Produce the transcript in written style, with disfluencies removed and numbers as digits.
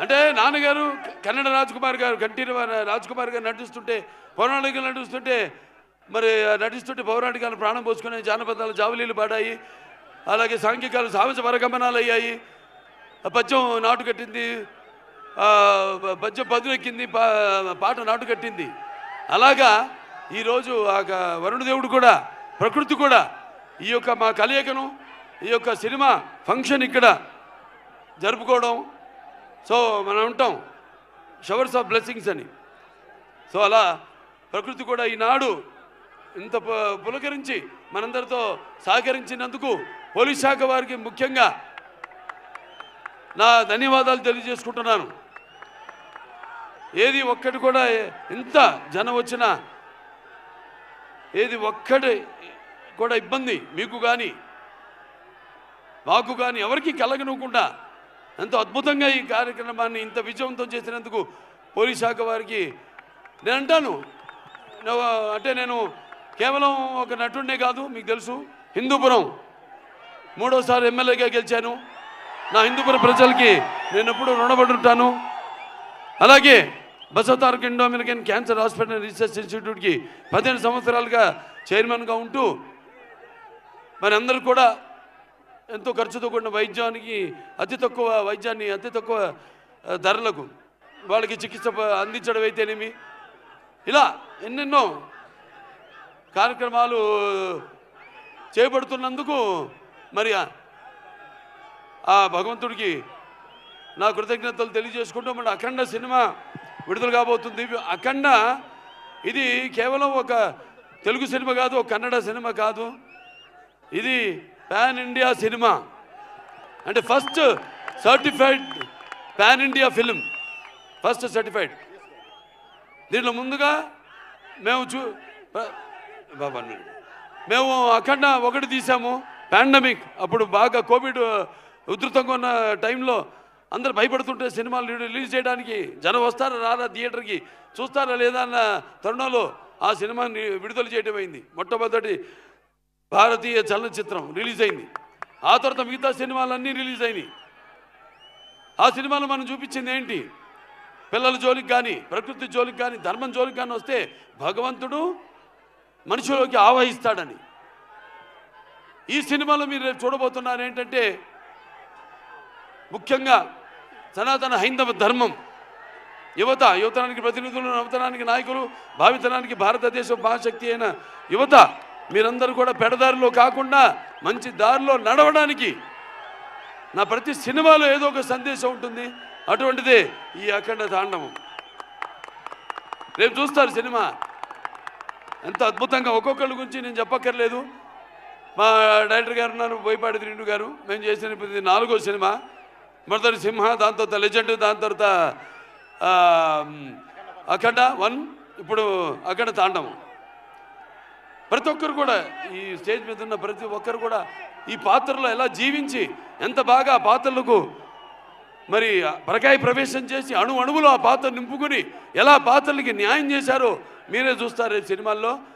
అంటే నాన్నగారు కన్నడ రాజ్కుమార్ గారు కంఠీర రాజ్కుమార్ గారు నటిస్తుంటే పౌరాణికాలు నటిస్తుంటే మరి నటిస్తుంటే పౌరాణికాలు ప్రాణం పోసుకునే జానపదాలు జావలీలు పాడాయి. అలాగే సాంఘికాలు సాహస పరగమనాలు అయ్యాయి. పద్యం నాటు కట్టింది, పద్యం పదునెక్కింది, పాట నాటు కట్టింది. అలాగా ఈరోజు వరుణదేవుడు కూడా ప్రకృతి కూడా ఈ యొక్క మా కలయికను ఈ యొక్క సినిమా ఫంక్షన్ ఇక్కడ జరుపుకోవడం. సో మనం ఉంటాం షవర్స్ ఆఫ్ బ్లెస్సింగ్స్ అని. సో అలా ప్రకృతి కూడా ఈనాడు ఇంత పులకరించి మనందరితో సహకరించినందుకు పోలీస్ శాఖ వారికి ముఖ్యంగా నా ధన్యవాదాలు తెలియజేసుకుంటున్నాను. ఏది ఒక్కటి కూడా ఎంత జనం వచ్చినా ఏది ఒక్కటి కూడా ఇబ్బంది మీకు కానీ మాకు కానీ ఎవరికి కలగనుకుండా ఎంతో అద్భుతంగా ఈ కార్యక్రమాన్ని ఇంత విజయవంతం చేసినందుకు పోలీస్ శాఖ వారికి నేను అంటాను. అంటే నేను కేవలం ఒక నటుడినే కాదు, మీకు తెలుసు హిందూపురం 3వసారి ఎమ్మెల్యేగా గెలిచాను. నా హిందూపురం ప్రజలకి నేను ఎప్పుడూ రుణపడి ఉంటాను. అలాగే Basavataraka Indo American cancer hospital research ఇన్స్టిట్యూట్కి 15 సంవత్సరాలుగా చైర్మన్గా ఉంటూ మరి అందరూ కూడా ఎంతో ఖర్చుతో కూడిన వైద్యానికి అతి తక్కువ వైద్యాన్ని అతి తక్కువ ధరలకు వాళ్ళకి చికిత్స అందించడం అయితేనేమి, ఇలా ఎన్నెన్నో కార్యక్రమాలు చేపడుతున్నందుకు మరి ఆ భగవంతుడికి నా కృతజ్ఞతలు తెలియజేసుకుంటూ మన అఖండ సినిమా విడుదల కాబోతుంది. అఖండ ఇది కేవలం ఒక తెలుగు సినిమా కాదు, ఒక కన్నడ సినిమా కాదు, ఇది పాన్ ఇండియా సినిమా. అంటే first certified pan India film, first certified. దీంట్లో ముందుగా మేము అఖండ 1 తీసాము. పాండమిక్ అప్పుడు బాగా కోవిడ్ ఉధృతంగా ఉన్న టైంలో అందరు భయపడుతుంటే సినిమాలు రిలీజ్ చేయడానికి జనం వస్తారా రారా థియేటర్కి చూస్తారా లేదా అన్న తరుణంలో ఆ సినిమాని విడుదల చేయడం అయింది. మొట్టమొదటి భారతీయ చలనచిత్రం రిలీజ్ అయింది. ఆ తర్వాత మిగతా సినిమాలన్నీ రిలీజ్ అయినాయి. ఆ సినిమాలో మనం చూపించింది ఏంటి? పిల్లల జోలికి కానీ ప్రకృతి జోలికి కానీ ధర్మం జోలికి కానీ వస్తే భగవంతుడు మనిషిలోకి ఆవహిస్తాడని. ఈ సినిమాలో మీరు రేపు చూడబోతున్నారు ఏంటంటే ముఖ్యంగా సనాతన హైందవ ధర్మం, యువతరానికి ప్రతినిధులు, నవతరానికి నాయకులు, భావితరానికి భారతదేశం మహాశక్తి అయిన యువత మీరందరూ కూడా పెడదారిలో కాకుండా మంచి దారిలో నడవడానికి నా ప్రతి సినిమాలో ఏదో ఒక సందేశం ఉంటుంది. అటువంటిదే ఈ అఖండ తాండవం. రేపు చూస్తారు సినిమా ఎంత అద్భుతంగా. ఒక్కొక్కళ్ళ గురించి నేను చెప్పక్కర్లేదు. మా డైరెక్టర్ గారు ఉన్నారు బోయపాటి శ్రీను గారు. మేము చేసిన 4వ సినిమా. మొదటి సింహ, దాని తర్వాత లెజెండ్, దాని తర్వాత అఖండ 1, ఇప్పుడు అఖండ తాండవం. ప్రతి ఒక్కరు కూడా ఈ స్టేజ్ మీద ఉన్న ప్రతి ఒక్కరు కూడా ఈ పాత్రలో ఎలా జీవించి ఎంత బాగా ఆ పాత్రలకు మరి పరకాయ ప్రవేశం చేసి అణువులో ఆ పాత్ర నింపుకుని ఎలా పాత్రలకి న్యాయం చేశారో మీరే చూస్తారు ఈ సినిమాల్లో.